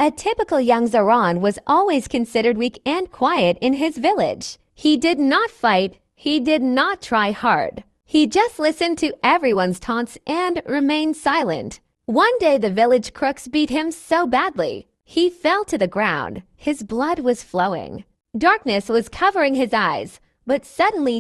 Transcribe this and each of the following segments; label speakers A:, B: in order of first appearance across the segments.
A: A typical young Zaron was always considered weak and quiet in his village. He did not fight, he did not try hard. He just listened to everyone's taunts and remained silent. One day the village crooks beat him so badly, he fell to the ground. His blood was flowing. Darkness was covering his eyes, but suddenly ...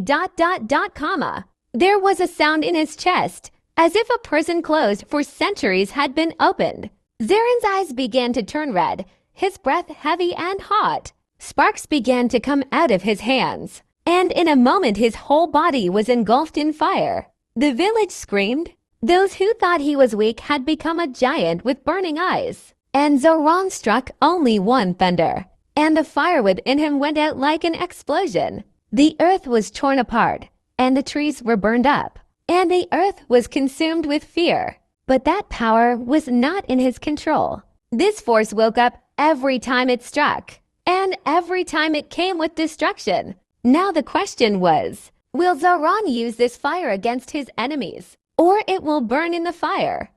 A: There was a sound in his chest, as if a prison closed for centuries had been opened. Zaron's eyes began to turn red, his breath heavy and hot. Sparks began to come out of his hands, and in a moment his whole body was engulfed in fire. The village screamed. Those who thought he was weak had become a giant with burning eyes. And Zaron struck only one thunder, and the fire within him went out like an explosion. The earth was torn apart, and the trees were burned up, and the earth was consumed with fear. But that power was not in his control. This force woke up every time it struck, and every time it came with destruction. Now the question was, will Zaron use this fire against his enemies, or it will burn in the fire?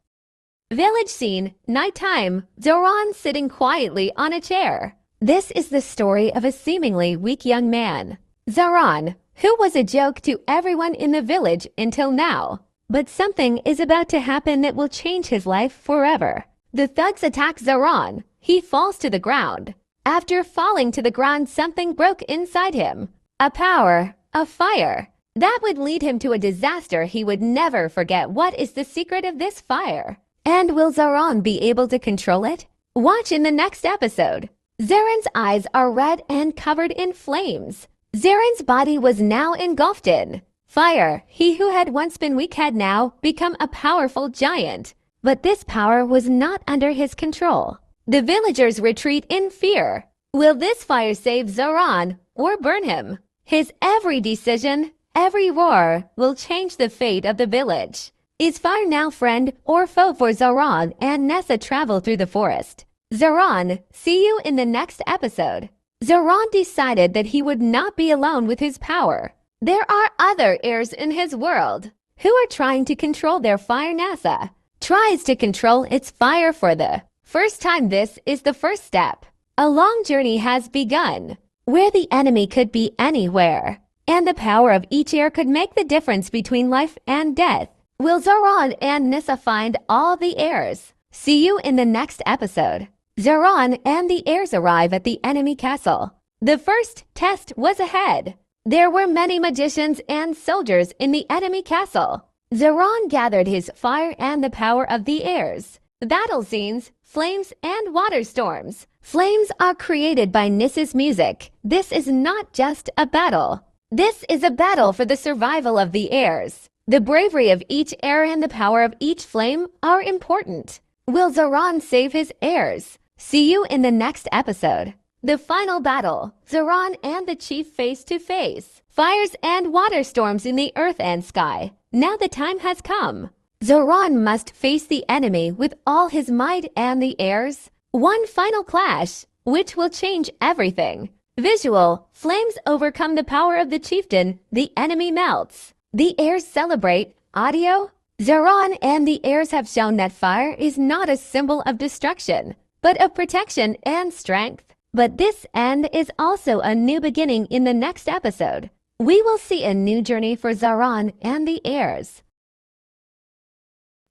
A: Village scene, nighttime, Zaron sitting quietly on a chair. This is the story of a seemingly weak young man, Zaron, who was a joke to everyone in the village until now. But something is about to happen that will change his life forever. The thugs attack Zaron. He falls to the ground. After falling to the ground, something broke inside him. A power, a fire. That would lead him to a disaster he would never forget. What is the secret of this fire? And will Zaron be able to control it? Watch in the next episode. Zaron's eyes are red and covered in flames. Zaron's body was now engulfed in fire. He who had once been weak had now become a powerful giant. But this power was not under his control. The villagers retreat in fear. Will this fire save Zaron or burn him? His every decision, every roar will change the fate of the village. Is fire now friend or foe for Zaron and Nessa travel through the forest? Zaron, see you in the next episode. Zaron decided that he would not be alone with his power. There are other heirs in his world who are trying to control their fire. Nessa tries to control its fire for the first time. This is the first step. A long journey has begun, where the enemy could be anywhere, and the power of each heir could make the difference between life and death. Will Zaron and Nissa find all the heirs? See you in the next episode. Zaron and the heirs arrive at the enemy castle. The first test was ahead. There were many magicians and soldiers in the enemy castle. Zaron gathered his fire and the power of the heirs. Battle scenes, flames and water storms. Flames are created by Nissa's music. This is not just a battle. This is a battle for the survival of the heirs. The bravery of each heir and the power of each flame are important. Will Zaron save his heirs? See you in the next episode. The final battle. Zaron and the chief face to face. Fires and water storms in the earth and sky. Now the time has come. Zaron must face the enemy with all his might and the heirs. One final clash, which will change everything. Visual. Flames overcome the power of the chieftain. The enemy melts. The heirs celebrate. Audio. Zaron and the heirs have shown that fire is not a symbol of destruction, but of protection and strength. But this end is also a new beginning. In the next episode, we will see a new journey for Zaron and the heirs.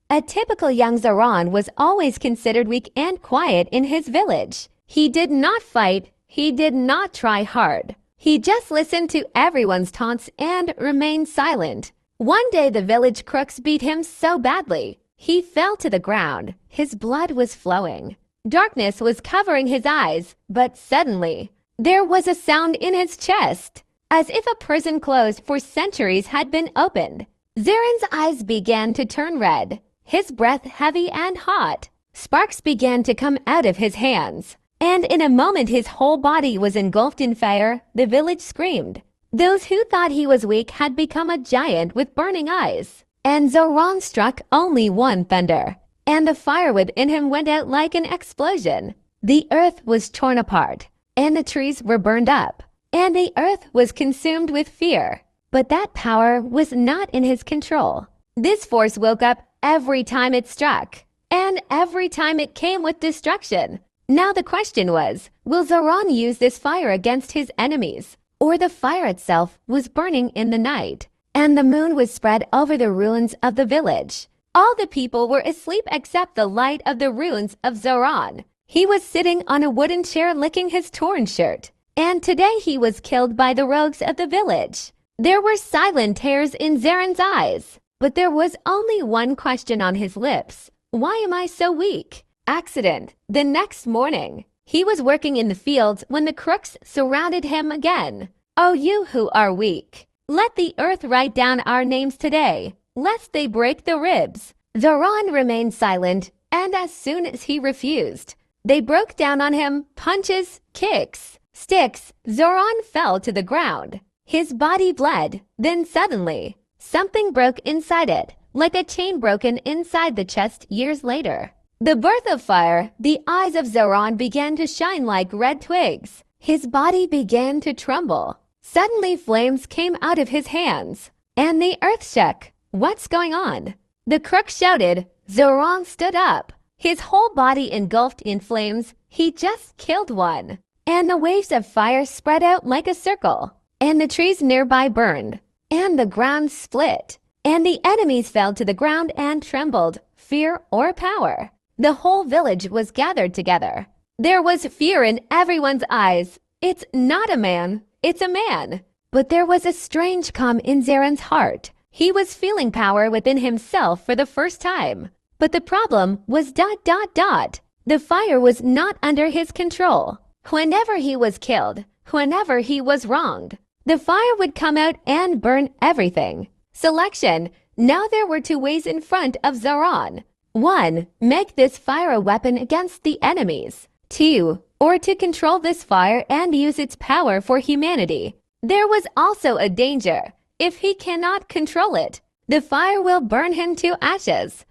A: A typical young Zaron was always considered weak and quiet in his village. He did not fight, he did not try hard. He just listened to everyone's taunts and remained silent. One day the village crooks beat him so badly, he fell to the ground. His blood was flowing. Darkness was covering his eyes, but suddenly, there was a sound in his chest, as if a prison closed for centuries had been opened. Zaron's eyes began to turn red, his breath heavy and hot. Sparks began to come out of his hands, and in a moment his whole body was engulfed in fire. The village screamed. Those who thought he was weak had become a giant with burning eyes. And Zaron struck only one thunder, and the fire within him went out like an explosion. The earth was torn apart, and the trees were burned up, and the earth was consumed with fear. But that power was not in his control. This force woke up every time it struck, and every time it came with destruction. Now the question was, will Zaron use this fire against his enemies? Or the fire itself was burning in the night, and the moon was spread over the ruins of the village. All the people were asleep except the light of the ruins of Zaron. He was sitting on a wooden chair licking his torn shirt, and today he was killed by the rogues of the village. There were silent tears in Zaron's eyes, but there was only one question on his lips. Why am I so weak? Accident. The next morning, he was working in the fields when the crooks surrounded him again. Oh, you who are weak, let the earth write down our names today, lest they break the ribs. Zaron remained silent, and as soon as he refused, they broke down on him, punches, kicks, sticks. Zaron fell to the ground. His body bled. Then suddenly, something broke inside it, like a chain broken inside the chest years later. The birth of fire, the eyes of Zaron began to shine like red twigs. His body began to tremble. Suddenly flames came out of his hands, and the earth shook. What's going on? The crook shouted. Zaron stood up, his whole body engulfed in flames. He just killed one. And the waves of fire spread out like a circle, and the trees nearby burned, and the ground split, and the enemies fell to the ground and trembled, fear or power. The whole village was gathered together. There was fear in everyone's eyes. It's not a man, it's a man. But there was a strange calm in Zaron's heart. He was feeling power within himself for the first time. But the problem was ... The fire was not under his control. Whenever he was killed, whenever he was wronged, the fire would come out and burn everything. Selection. Now there were two ways in front of Zaron. 1. Make this fire a weapon against the enemies. 2. Or to control this fire and use its power for humanity. There was also a danger. If he cannot control it, the fire will burn him to ashes.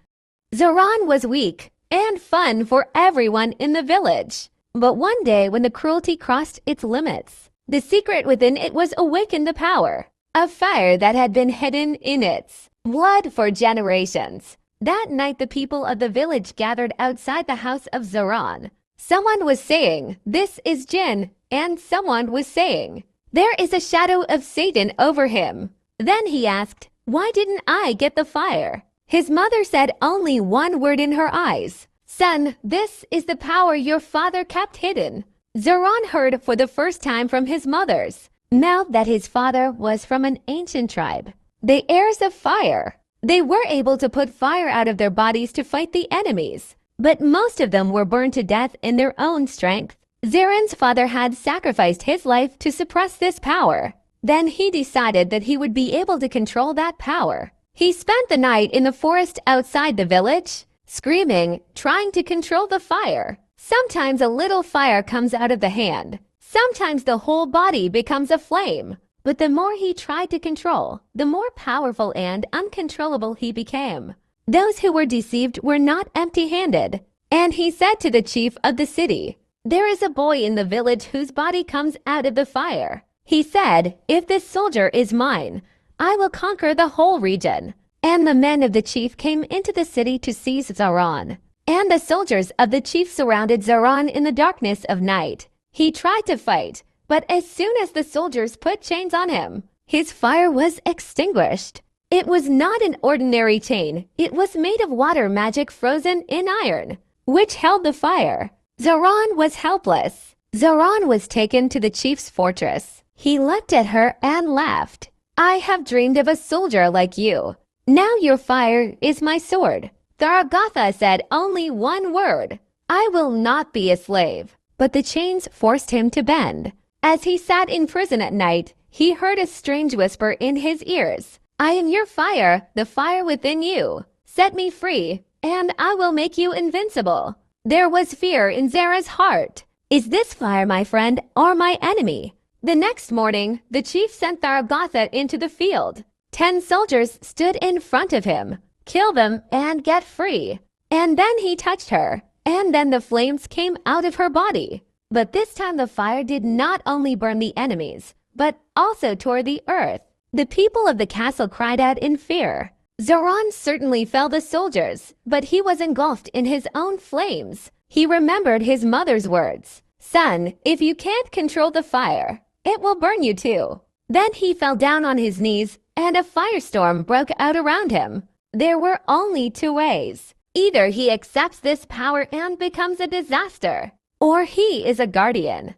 A: Zaron was weak and fun for everyone in the village. But one day when the cruelty crossed its limits, the secret within it was awakened the power. A fire that had been hidden in its blood for generations. That night the people of the village gathered outside the house of Zaron. Someone was saying, "This is Jinn," and someone was saying, "There is a shadow of Satan over him." Then he asked, "Why didn't I get the fire?" His mother said only one word in her eyes. "Son, this is the power your father kept hidden." Zaron heard for the first time from his mother's mouth that his father was from an ancient tribe, the heirs of fire. They were able to put fire out of their bodies to fight the enemies, but most of them were burned to death in their own strength. Zaron's father had sacrificed his life to suppress this power. Then he decided that he would be able to control that power. He spent the night in the forest outside the village, screaming, trying to control the fire. Sometimes a little fire comes out of the hand. Sometimes the whole body becomes a flame. But the more he tried to control, the more powerful and uncontrollable he became. Those who were deceived were not empty-handed. And he said to the chief of the city, "There is a boy in the village whose body comes out of the fire." He said, "If this soldier is mine, I will conquer the whole region." And the men of the chief came into the city to seize Zaron. And the soldiers of the chief surrounded Zaron in the darkness of night. He tried to fight, but as soon as the soldiers put chains on him, his fire was extinguished. It was not an ordinary chain. It was made of water magic frozen in iron, which held the fire. Zaron was helpless. Zaron was taken to the chief's fortress. He looked at her and laughed. "I have dreamed of a soldier like you. Now your fire is my sword." Tharagatha said only one word, "I will not be a slave." But the chains forced him to bend. As he sat in prison at night, he heard a strange whisper in his ears. "I am your fire, the fire within you. Set me free, and I will make you invincible." There was fear in Zara's heart. Is this fire my friend or my enemy? The next morning, the chief sent Tharagatha into the field. 10 soldiers stood in front of him. "Kill them and get free." And then he touched her, and then the flames came out of her body. But this time the fire did not only burn the enemies, but also tore the earth. The people of the castle cried out in fear. Zaron certainly fell the soldiers, but he was engulfed in his own flames. He remembered his mother's words. "Son, if you can't control the fire, it will burn you too." Then he fell down on his knees and a firestorm broke out around him. There were only two ways. Either he accepts this power and becomes a disaster, or he is a guardian.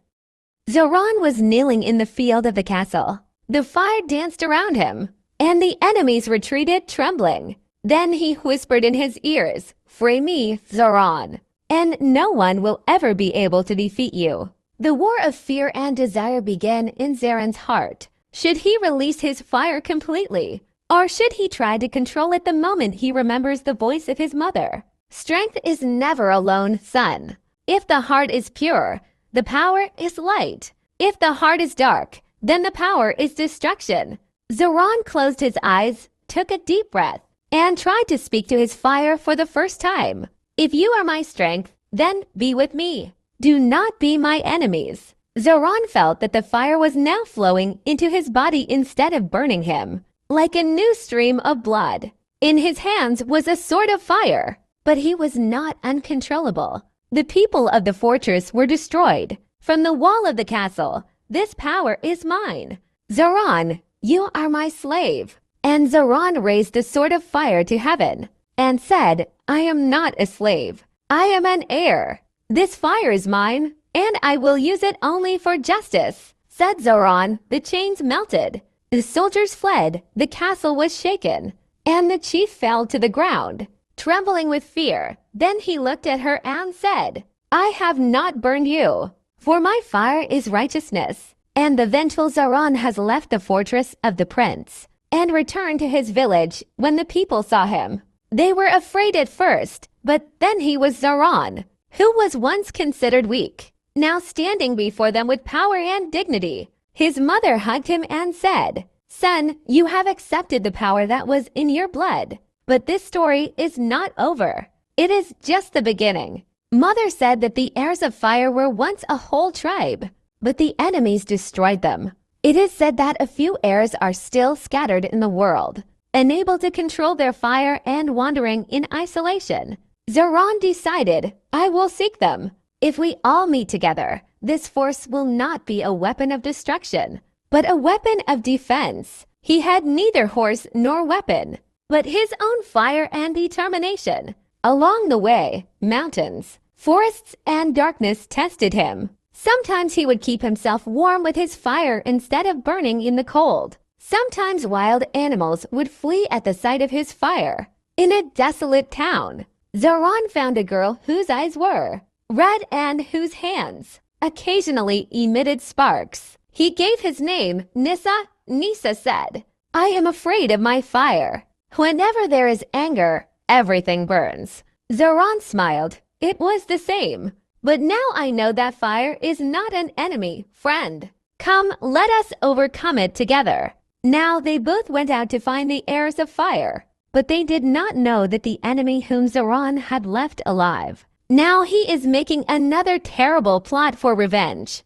A: Zaron was kneeling in the field of the castle. The fire danced around him, and the enemies retreated trembling. Then he whispered in his ears, "Free me, Zaron, and no one will ever be able to defeat you." The war of fear and desire began in Zaron's heart. Should he release his fire completely, or should he try to control it the moment he remembers the voice of his mother? Strength is never alone, son. If the heart is pure, the power is light. If the heart is dark, then the power is destruction. Zaron closed his eyes, took a deep breath, and tried to speak to his fire for the first time. "If you are my strength, then be with me. Do not be my enemies." Zaron felt that the fire was now flowing into his body instead of burning him, like a new stream of blood. In his hands was a sword of fire, but he was not uncontrollable. The people of the fortress were destroyed. From the wall of the castle, "This power is mine. Zaron, you are my slave." And Zaron raised the sword of fire to heaven and said, "I am not a slave. I am an heir. This fire is mine, and I will use it only for justice." Said Zaron, the chains melted. The soldiers fled, the castle was shaken, and the chief fell to the ground, trembling with fear. Then he looked at her and said, "I have not burned you, for my fire is righteousness." And the vengeful Zaron has left the fortress of the prince and returned to his village. When the people saw him, they were afraid at first, but then he was Zaron, who was once considered weak, now standing before them with power and dignity. His mother hugged him and said, "Son, you have accepted the power that was in your blood. But this story is not over. It is just the beginning." Mother said that the heirs of fire were once a whole tribe, but the enemies destroyed them. It is said that a few heirs are still scattered in the world, unable to control their fire and wandering in isolation. Zaron decided, "I will seek them. If we all meet together, this force will not be a weapon of destruction, but a weapon of defense." He had neither horse nor weapon, but his own fire and determination. Along the way, mountains, forests, and darkness tested him. Sometimes he would keep himself warm with his fire instead of burning in the cold. Sometimes wild animals would flee at the sight of his fire. In a desolate town, Zaron found a girl whose eyes were red and whose hands occasionally emitted sparks. He gave his name Nissa. Nissa said, "I am afraid of my fire. Whenever there is anger, everything burns." Zaron smiled. It was the same. "But now I know that fire is not an enemy, friend. Come, let us overcome it together." Now they both went out to find the heirs of fire, but they did not know that the enemy whom Zaron had left alive. Now he is making another terrible plot for revenge.